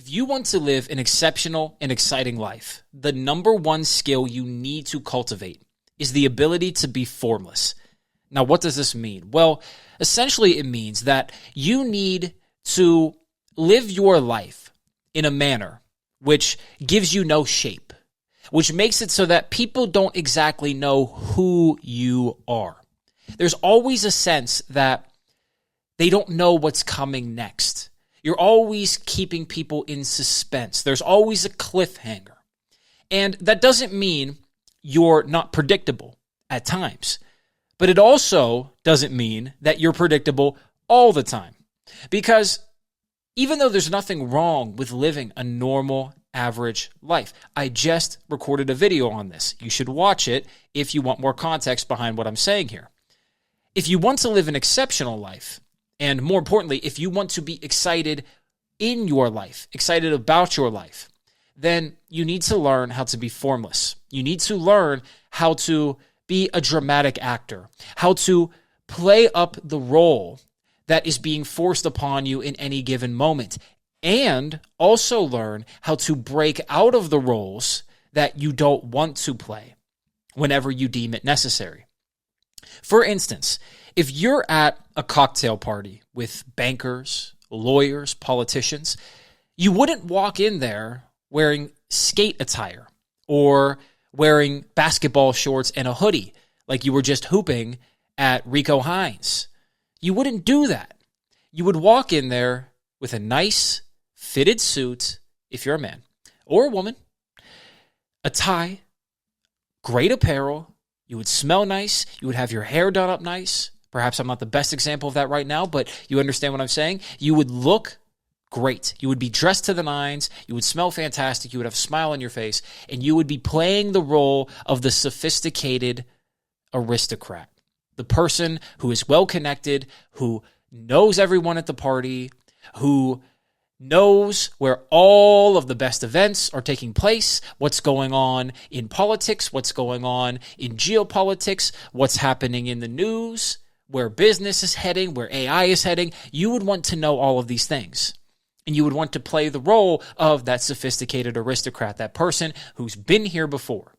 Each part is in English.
If you want to live an exceptional and exciting life, the number one skill you need to cultivate is the ability to be formless. Now, what does this mean? Well, essentially it means that you need to live your life in a manner which gives you no shape, which makes it so that people don't exactly know who you are. There's always a sense that they don't know what's coming next. You're always keeping people in suspense. There's always a cliffhanger. And that doesn't mean you're not predictable at times, but it also doesn't mean that you're predictable all the time. Because even though there's nothing wrong with living a normal, average life, I just recorded a video on this. You should watch it if you want more context behind what I'm saying here. If you want to live an exceptional life, and more importantly, if you want to be excited in your life, excited about your life, then you need to learn how to be formless. You need to learn how to be a dramatic actor, how to play up the role that is being forced upon you in any given moment, and also learn how to break out of the roles that you don't want to play whenever you deem it necessary. For instance, if you're at a cocktail party with bankers, lawyers, politicians, you wouldn't walk in there wearing skate attire or wearing basketball shorts and a hoodie like you were just hooping at Rico Hines. You wouldn't do that. You would walk in there with a nice fitted suit, if you're a man or a woman, a tie, great apparel. You would smell nice. You would have your hair done up nice. Perhaps I'm not the best example of that right now, but you understand what I'm saying. You would look great. You would be dressed to the nines. You would smell fantastic. You would have a smile on your face, and you would be playing the role of the sophisticated aristocrat, the person who is well-connected, who knows everyone at the party, who knows where all of the best events are taking place, what's going on in politics, what's going on in geopolitics, what's happening in the news, where business is heading, where AI is heading. You would want to know all of these things. And you would want to play the role of that sophisticated aristocrat, that person who's been here before.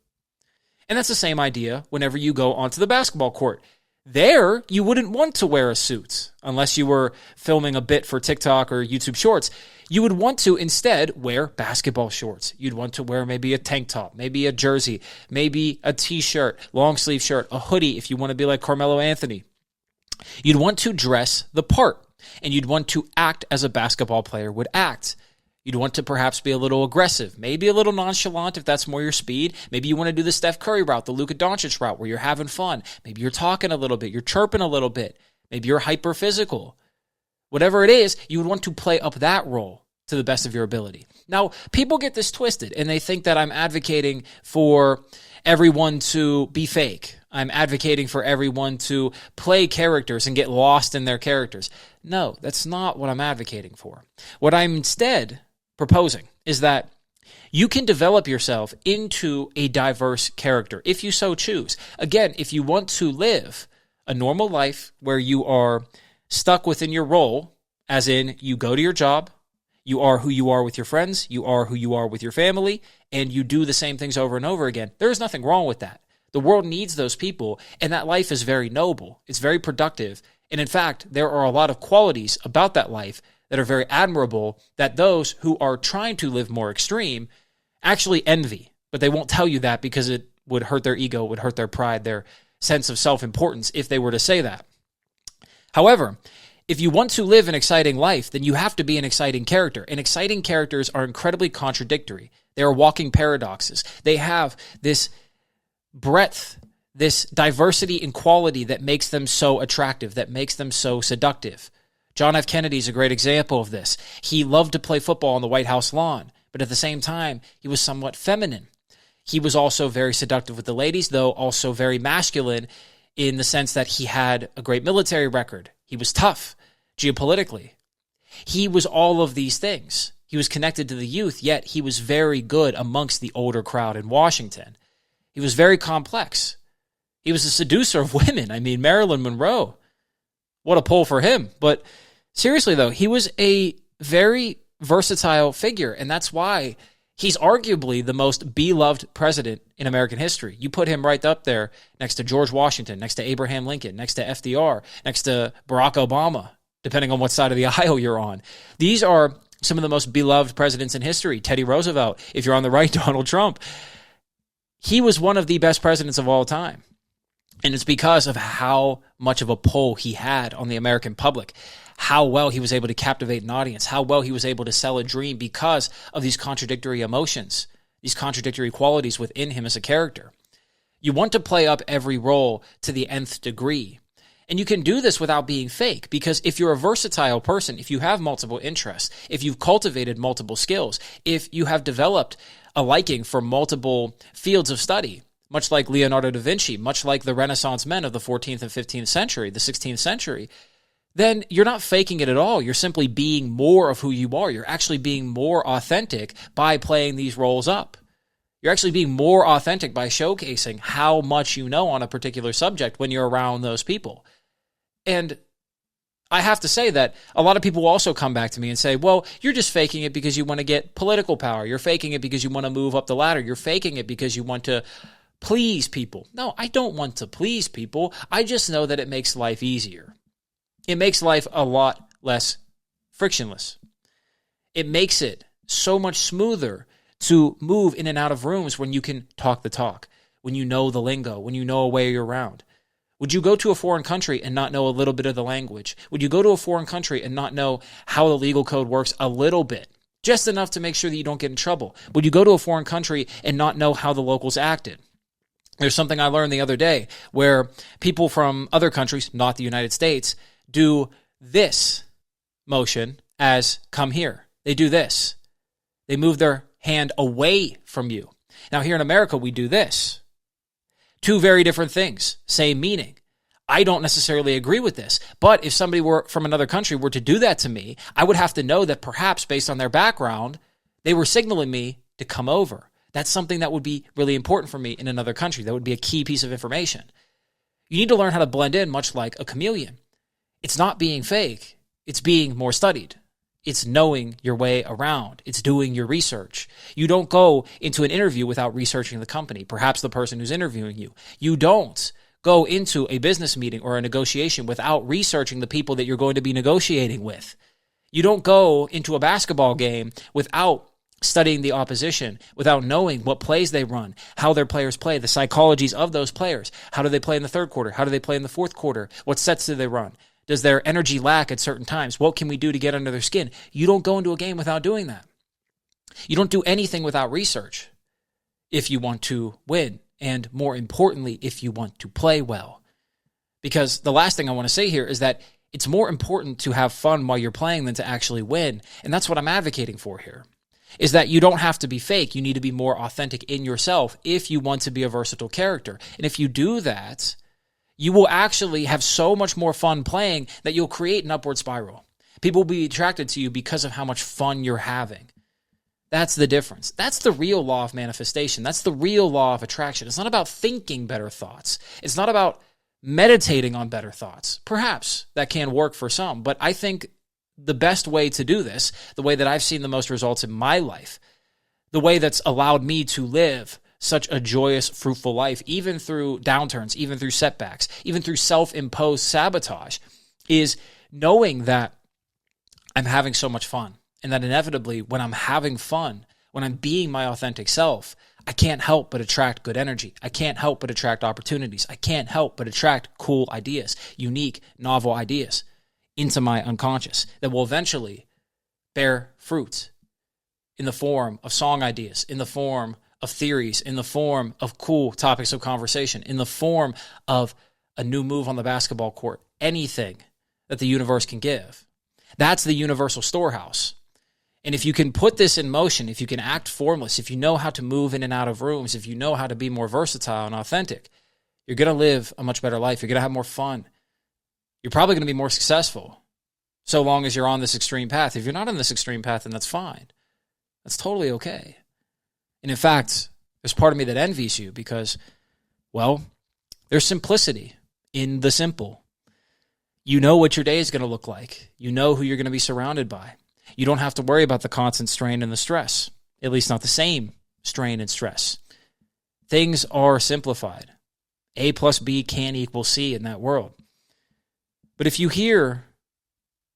And that's the same idea whenever you go onto the basketball court. There, you wouldn't want to wear a suit unless you were filming a bit for TikTok or YouTube Shorts. You would want to instead wear basketball shorts. You'd want to wear maybe a tank top, maybe a jersey, maybe a t-shirt, long sleeve shirt, a hoodie if you want to be like Carmelo Anthony. You'd want to dress the part, and you'd want to act as a basketball player would act. You'd want to perhaps be a little aggressive, maybe a little nonchalant if that's more your speed. Maybe you want to do the Steph Curry route, the Luka Doncic route, where you're having fun. Maybe you're talking a little bit, you're chirping a little bit. Maybe you're hyper physical. Whatever it is, you would want to play up that role to the best of your ability. Now, people get this twisted, and they think that I'm advocating for everyone to be fake. I'm advocating for everyone to play characters and get lost in their characters. No, that's not what I'm advocating for. What I'm instead proposing is that you can develop yourself into a diverse character if you so choose. Again, if you want to live a normal life where you are stuck within your role, as in you go to your job, you are who you are with your friends, you are who you are with your family, and you do the same things over and over again, there is nothing wrong with that. The world needs those people, and that life is very noble. It's very productive. And in fact, there are a lot of qualities about that life that are very admirable that those who are trying to live more extreme actually envy. But they won't tell you that because it would hurt their ego, would hurt their pride, their sense of self-importance if they were to say that. However, if you want to live an exciting life, then you have to be an exciting character. And exciting characters are incredibly contradictory. They are walking paradoxes. They have this breadth, this diversity and quality that makes them so attractive, that makes them so seductive. John F. Kennedy is a great example of this. He loved to play football on the White House lawn, but at the same time, he was somewhat feminine. He was also very seductive with the ladies, though also very masculine in the sense that he had a great military record. He was tough geopolitically. He was all of these things. He was connected to the youth, yet he was very good amongst the older crowd in Washington. He was very complex. He was a seducer of women. I mean, Marilyn Monroe. What a pull for him. But seriously, though, he was a very versatile figure, and that's why he's arguably the most beloved president in American history. You put him right up there next to George Washington, next to Abraham Lincoln, next to FDR, next to Barack Obama, depending on what side of the aisle you're on. These are some of the most beloved presidents in history. Teddy Roosevelt, if you're on the right, Donald Trump. He was one of the best presidents of all time. And it's because of how much of a pull he had on the American public, how well he was able to captivate an audience, how well he was able to sell a dream because of these contradictory emotions, these contradictory qualities within him as a character. You want to play up every role to the nth degree. And you can do this without being fake, because if you're a versatile person, if you have multiple interests, if you've cultivated multiple skills, if you have developed a liking for multiple fields of study, much like Leonardo da Vinci, much like the Renaissance men of the 14th and 15th century, the 16th century, then you're not faking it at all. You're simply being more of who you are. You're actually being more authentic by playing these roles up. You're actually being more authentic by showcasing how much you know on a particular subject when you're around those people. And I have to say that a lot of people will also come back to me and say, well, you're just faking it because you want to get political power. You're faking it because you want to move up the ladder. You're faking it because you want to please people. No, I don't want to please people. I just know that it makes life easier. It makes life a lot less frictionless. It makes it so much smoother to move in and out of rooms when you can talk the talk, when you know the lingo, when you know a way you're around. Would you go to a foreign country and not know a little bit of the language? Would you go to a foreign country and not know how the legal code works a little bit, just enough to make sure that you don't get in trouble? Would you go to a foreign country and not know how the locals acted? There's something I learned the other day where people from other countries, not the United States, do this motion as come here. They do this. They move their hand away from you. Now, here in America, we do this. Two very different things, same meaning. I don't necessarily agree with this, but if somebody were from another country were to do that to me, I would have to know that perhaps based on their background, they were signaling me to come over. That's something that would be really important for me in another country. That would be a key piece of information. You need to learn how to blend in, much like a chameleon. It's not being fake. It's being more studied. It's knowing your way around. It's doing your research. You don't go into an interview without researching the company, perhaps the person who's interviewing you. You don't go into a business meeting or a negotiation without researching the people that you're going to be negotiating with. You don't go into a basketball game without studying the opposition, without knowing what plays they run, how their players play, the psychologies of those players. How do they play in the third quarter? How do they play in the fourth quarter? What sets do they run? Does their energy lack at certain times? What can we do to get under their skin? You don't go into a game without doing that. You don't do anything without research if you want to win, and more importantly, if you want to play well. Because the last thing I want to say here is that it's more important to have fun while you're playing than to actually win, and that's what I'm advocating for here, is that you don't have to be fake. You need to be more authentic in yourself if you want to be a versatile character. And if you do that, you will actually have so much more fun playing that you'll create an upward spiral. People will be attracted to you because of how much fun you're having. That's the difference. That's the real law of manifestation. That's the real law of attraction. It's not about thinking better thoughts. It's not about meditating on better thoughts. Perhaps that can work for some, but I think the best way to do this, the way that I've seen the most results in my life, the way that's allowed me to live such a joyous, fruitful life, even through downturns, even through setbacks, even through self-imposed sabotage, is knowing that I'm having so much fun, and that inevitably when I'm having fun, when I'm being my authentic self, I can't help but attract good energy. I can't help but attract opportunities. I can't help but attract cool ideas, unique, novel ideas into my unconscious that will eventually bear fruit in the form of song ideas, in the form of theories, in the form of cool topics of conversation, in the form of a new move on the basketball court, anything that the universe can give. That's the universal storehouse. And if you can put this in motion, if you can act formless, if you know how to move in and out of rooms, if you know how to be more versatile and authentic, you're going to live a much better life. You're going to have more fun. You're probably going to be more successful so long as you're on this extreme path. If you're not on this extreme path, then that's fine. That's totally okay. And in fact, there's part of me that envies you because, well, there's simplicity in the simple. You know what your day is going to look like. You know who you're going to be surrounded by. You don't have to worry about the constant strain and the stress, at least not the same strain and stress. Things are simplified. A plus B can equal C in that world. But if you hear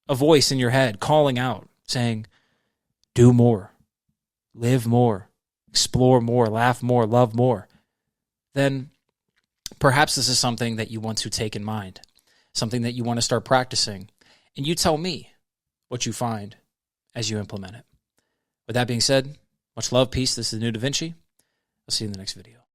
a voice in your head calling out, saying, do more, live more, explore more, laugh more, love more, then perhaps this is something that you want to take in mind, something that you want to start practicing, and you tell me what you find as you implement it. With that being said, much love, peace. This is the New Da Vinci. I'll see you in the next video.